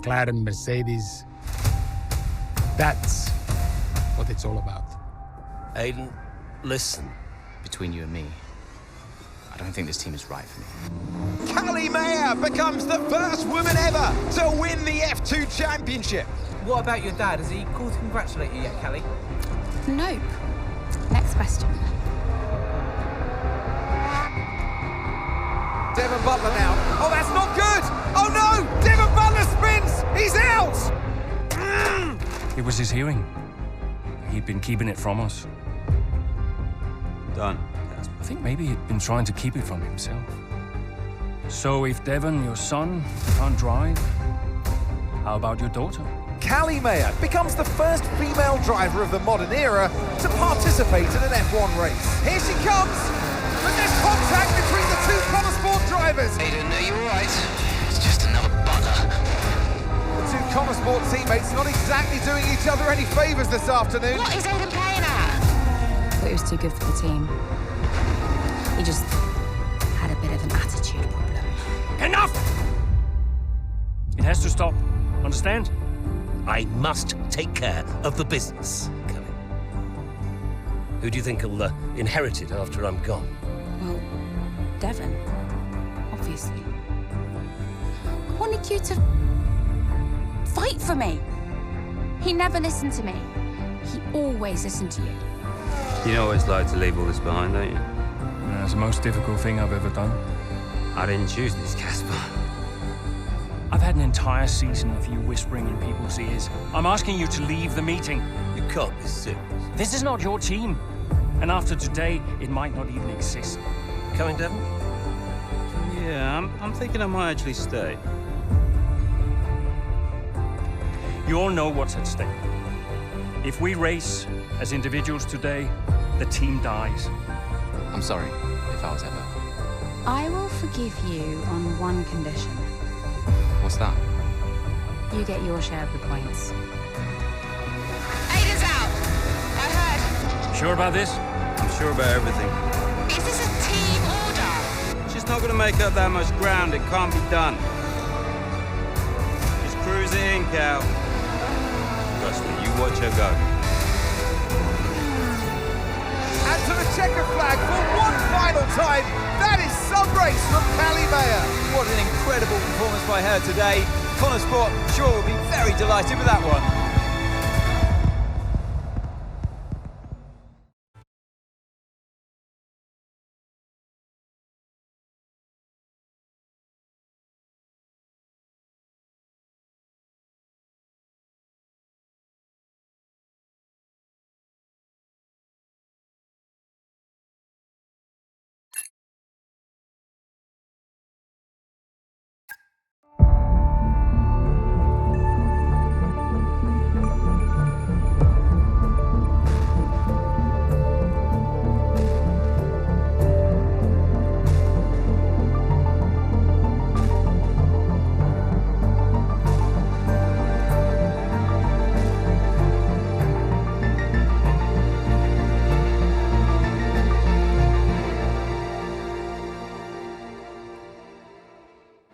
McLaren, Mercedes. That's what it's all about. Aiden, listen. Between you and me, I don't think this team is right for me. Callie Mayer becomes the first woman ever to win the F2 Championship. What about your dad? Has he called to congratulate you yet, Callie? Nope. Next question. Devon Butler now. Oh, that's not good! Oh no! Devon Butler spins! He's out! It was his hearing. He'd been keeping it from us. Done. I think maybe he'd been trying to keep it from himself. So if Devon, your son, can't drive, how about your daughter? Callie Mayer becomes the first female driver of the modern era to participate in an F1 race. Here she comes! But there's contact between the two Connor Sport drivers. Aiden, are you alright? It's just another butler. The two Connor Sport teammates not exactly doing each other any favours this afternoon. What is Aiden playing at? I thought he was too good for the team. He just had a bit of an attitude problem. Enough! It has to stop. Understand? I must take care of the business, Callie. Who do you think will inherit it after I'm gone? Well, Devon, obviously. I wanted you to fight for me. He never listened to me. He always listened to you. You know what it's like to leave all this behind, don't you? That's the most difficult thing I've ever done. I didn't choose this, Casper. I've had an entire season of you whispering in people's ears. I'm asking you to leave the meeting. You can't be serious. This is not your team. And after today, it might not even exist. Coming, Devon? Yeah, I'm thinking I might actually stay. You all know what's at stake. If we race as individuals today, the team dies. I'm sorry if I was ever. I will forgive you on one condition. What's that? You get your share of the points. Aiden's out. I heard. Sure about this? I'm sure about everything. Is this a team order? She's not going to make up that much ground. It can't be done. Just cruise it in, Cal. Trust me, you watch her go. And to the checker flag for one final time. That is some race from Callie Mayer. What an incredible performance by her today. Connor Sport, sure, will be very delighted with that one.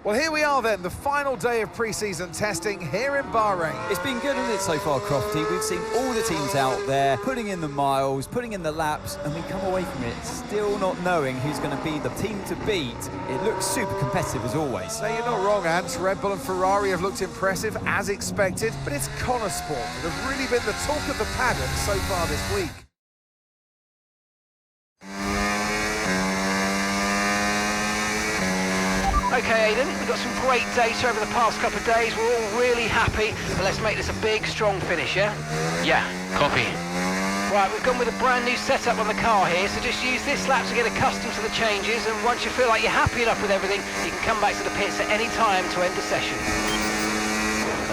Well, here we are then, the final day of pre-season testing here in Bahrain. It's been good, hasn't it, so far, Crofty? We've seen all the teams out there, putting in the miles, putting in the laps, and we come away from it still not knowing who's going to be the team to beat. It looks super competitive as always. Now, you're not wrong, Ant. Red Bull and Ferrari have looked impressive, as expected, but it's Connor Sport that have really been the talk of the paddock so far this week. Okay, Aiden, we've got some great data over the past couple of days. We're all really happy, but let's make this a big, strong finish, yeah? Yeah, copy. Right, we've gone with a brand new setup on the car here, so just use this lap to get accustomed to the changes, and once you feel like you're happy enough with everything, you can come back to the pits at any time to end the session.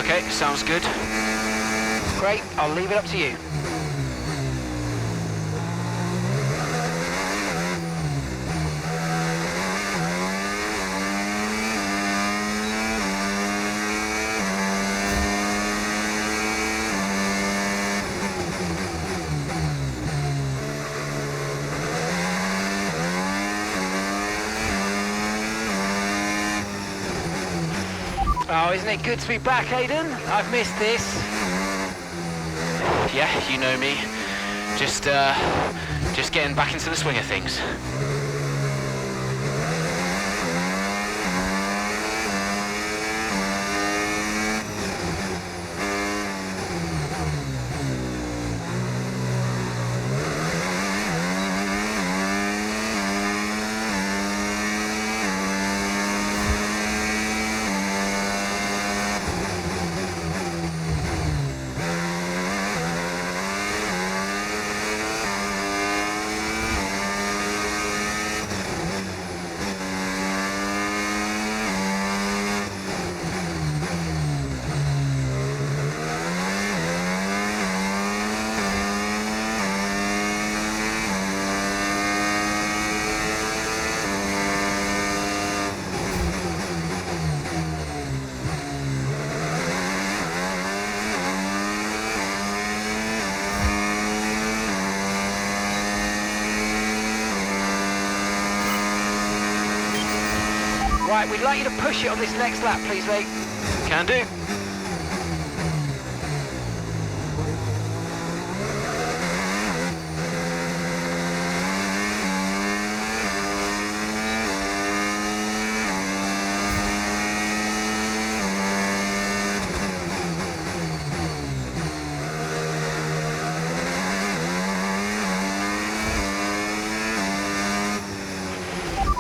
Okay, sounds good. Great, I'll leave it up to you. Oh, isn't it good to be back, Aiden? I've missed this. Yeah, you know me. Just getting back into the swing of things. Right, we'd like you to push it on this next lap, please, mate. Can do.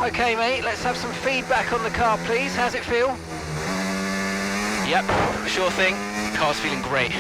Okay, mate, let's have some feedback on the car, please. How's it feel? Yep, sure thing. Car's feeling great.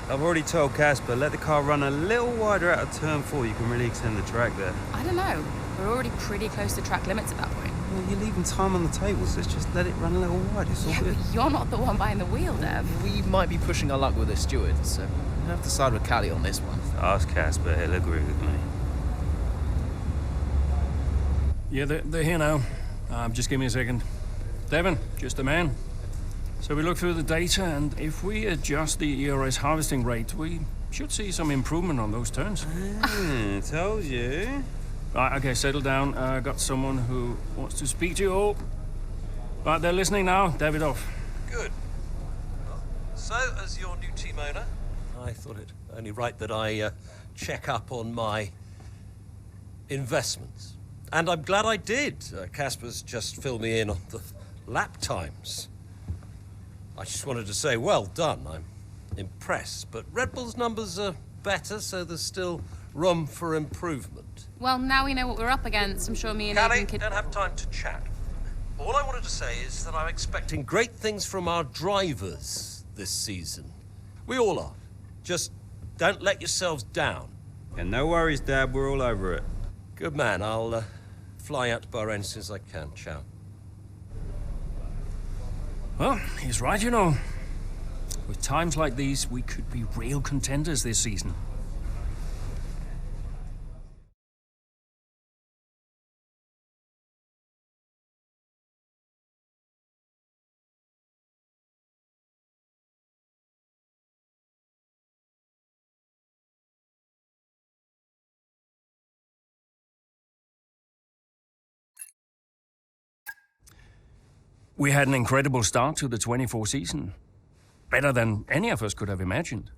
I've already told Casper, let the car run a little wider out of turn 4. You can really extend the track there. I don't know. We're already pretty close to track limits at that point. Well, you're leaving time on the table, so let's just let it run a little wider. It's all Yeah, good. but you're not the one behind the wheel, Dev. We might be pushing our luck with the steward, so we'll have to side with Callie on this one. Ask Casper, he'll agree with me. Yeah, they're here now. Just give me a second. Devon, just a man. So we look through the data, and if we adjust the ERS harvesting rate, we should see some improvement on those turns. Told you. Right, okay, settle down. Got someone who wants to speak to you all. Right, they're listening now. Davidoff. Good. So, as your new team owner, I thought it only right that I check up on my investments. And I'm glad I did. Casper's just filled me in on the lap times. I just wanted to say, well done. I'm impressed. But Red Bull's numbers are better, so there's still room for improvement. Well, now we know what we're up against. I'm sure me and Callie, Aiden could... don't have time to chat. All I wanted to say is that I'm expecting great things from our drivers this season. We all are. Just don't let yourselves down. And no worries, Dad, we're all over it. Good man. I'll fly out to Bahrain as soon as I can. Ciao. Well, he's right, you know. With times like these, we could be real contenders this season. We had an incredible start to the 24 season. Better than any of us could have imagined.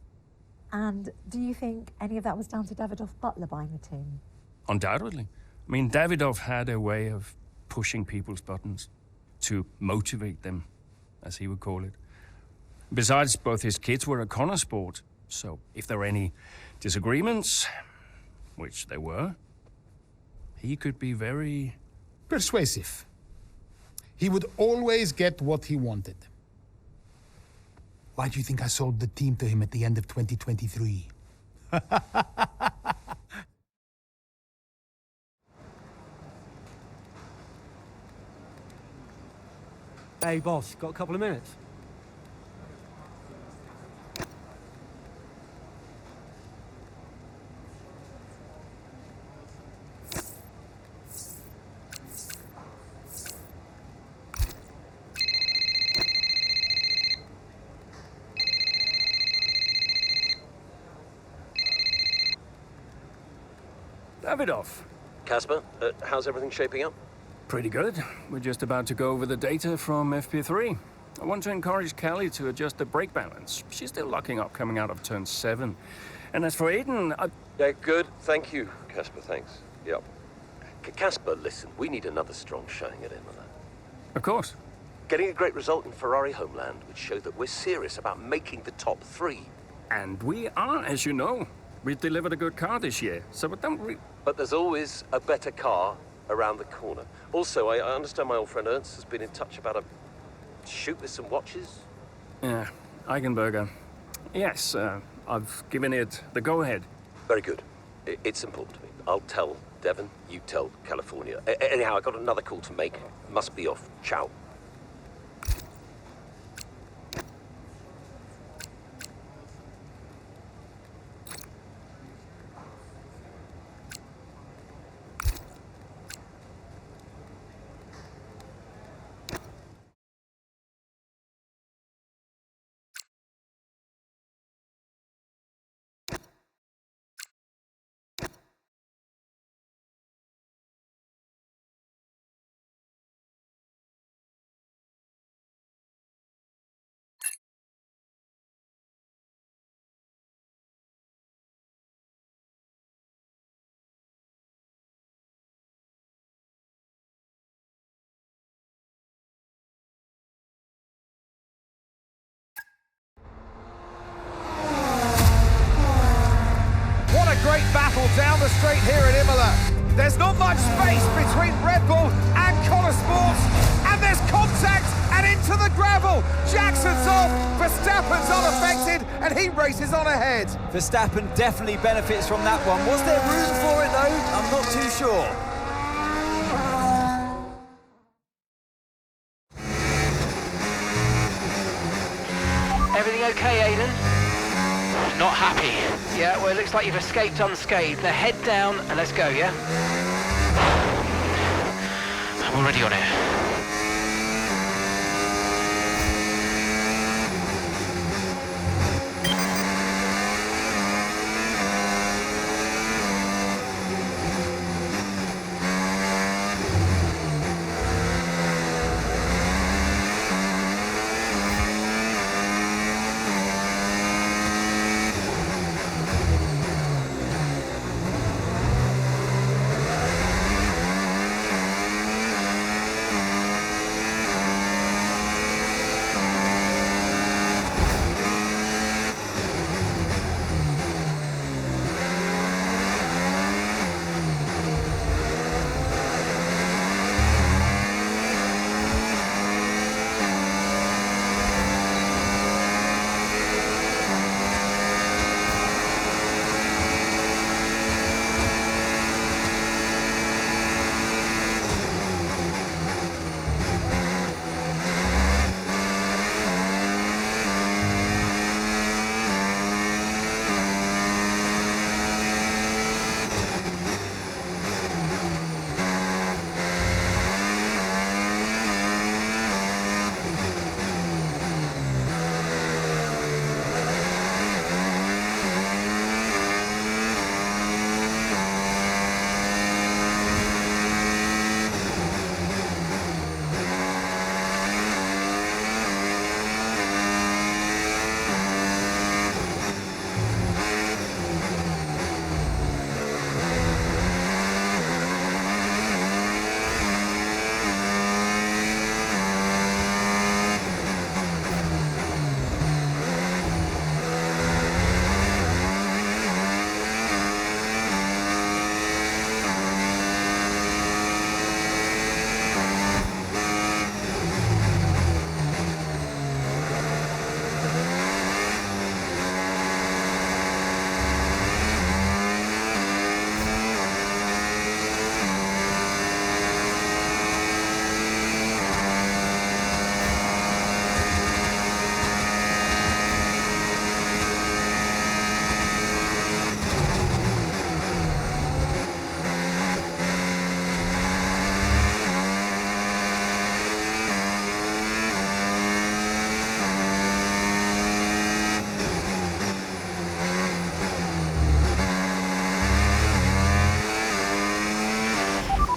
And do you think any of that was down to Davidoff Butler buying the team? Undoubtedly. I mean, Davidoff had a way of pushing people's buttons. to motivate them, as he would call it. Besides, both his kids were a Connor sport, so if there were any disagreements, which there were, he could be very... persuasive. He would always get what he wanted. Why do you think I sold the team to him at the end of 2023? Hey, boss, got a couple of minutes? Davidoff. Casper, how's everything shaping up? Pretty good. We're just about to go over the data from FP3. I want to encourage Kelly to adjust the brake balance. She's still locking up coming out of turn 7. And as for Aiden, Yeah, good. Thank you, Casper. Thanks. Yep. Casper, listen, we need another strong showing at Imola. Of course. Getting a great result in Ferrari homeland would show that we're serious about making the top 3. And we are, as you know. We delivered a good car this year, so But there's always a better car around the corner. Also, I understand my old friend Ernst has been in touch about a shoot with some watches. Yeah, Eigenberger. Yes, I've given it the go-ahead. Very good. It's important to me. I'll tell Devon, you tell California. Anyhow, I got another call to make. Must be off. Ciao. What a great battle down the straight here at Imola. There's not much space between Red Bull and Connor Sports, and there's contact and into the gravel. Jackson's off, Verstappen's unaffected, and he races on ahead. Verstappen definitely benefits from that one. Was there room for it though? I'm not too sure. Everything okay, Aiden? Not happy. Yeah, well, it looks like you've escaped unscathed. Now head down and let's go, yeah? I'm already on it.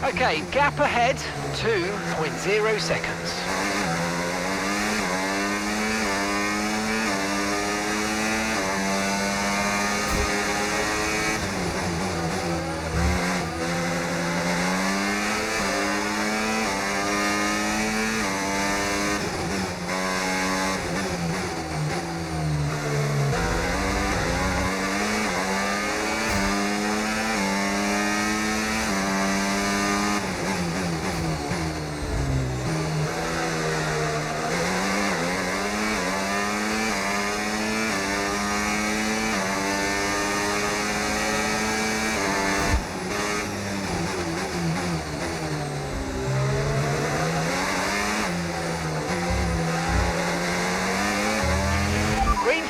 Okay, gap ahead, 2.0 seconds.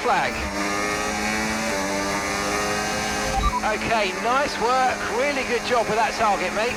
Flag. Okay, nice work. Really good job with that target, mate.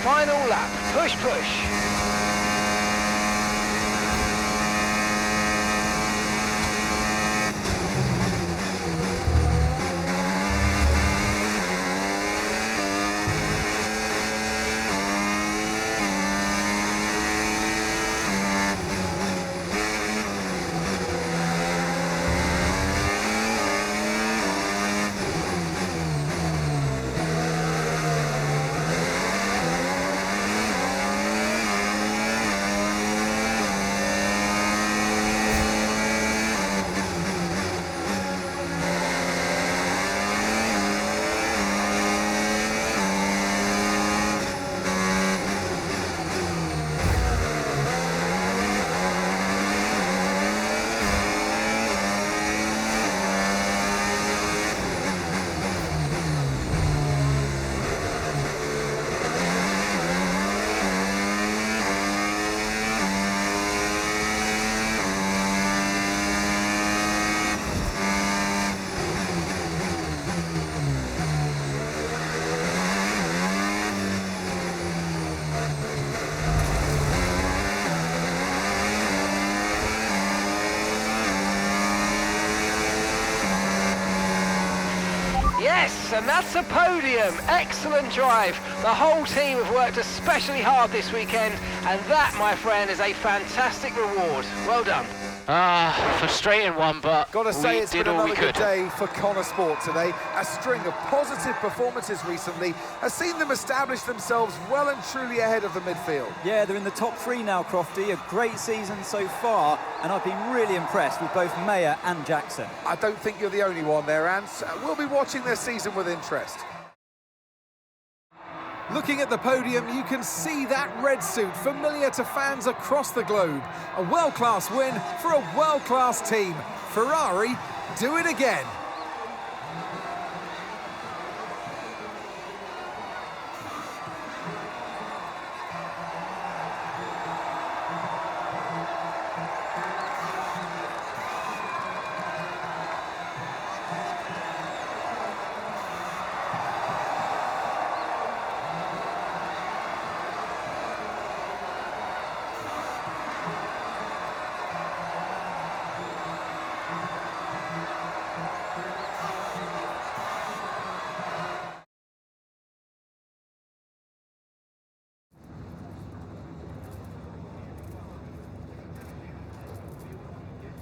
Final lap, push, push. Yes, and that's a podium. Excellent drive. The whole team have worked especially hard this weekend, and that, my friend, is a fantastic reward. Well done. Frustrating one, but Got to say, we it's did been all we another good could. day for Connor Sport today. A string of positive performances recently has seen them establish themselves well and truly ahead of the midfield. Yeah, they're in the top 3 now, Crofty. A great season so far, and I've been really impressed with both Mayer and Jackson. I don't think you're the only one there, Ants. We'll be watching their season with interest. Looking at the podium, you can see that red suit familiar to fans across the globe. A world-class win for a world-class team. Ferrari, do it again.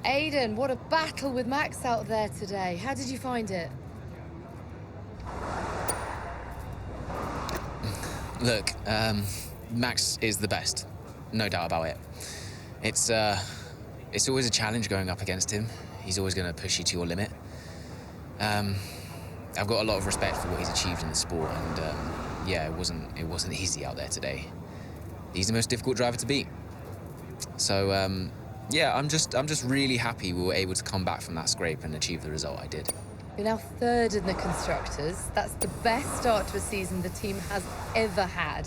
Aiden, what a battle with Max out there today. How did you find it? Look, Max is the best, no doubt about it. It's always a challenge going up against him. He's always going to push you to your limit. I've got a lot of respect for what he's achieved in the sport, and yeah, it wasn't easy out there today. He's the most difficult driver to beat. So yeah, I'm just really happy we were able to come back from that scrape and achieve the result I did. You're now 3rd in the Constructors. That's the best start to a season the team has ever had.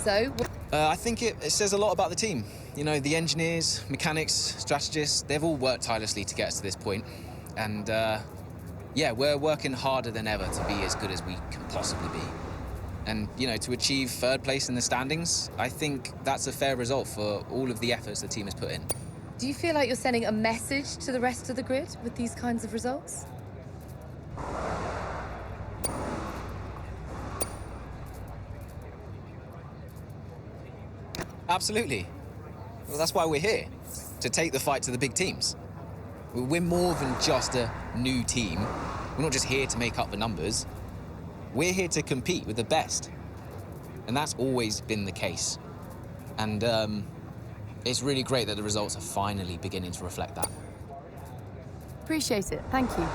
So... I think it says a lot about the team. You know, the engineers, mechanics, strategists, they've all worked tirelessly to get us to this point. And yeah, we're working harder than ever to be as good as we can possibly be. And, you know, to achieve 3rd place in the standings, I think that's a fair result for all of the efforts the team has put in. Do you feel like you're sending a message to the rest of the grid with these kinds of results? Absolutely. Well, that's why we're here, to take the fight to the big teams. We're more than just a new team. We're not just here to make up the numbers. We're here to compete with the best. And that's always been the case. And it's really great that the results are finally beginning to reflect that. Appreciate it. Thank you.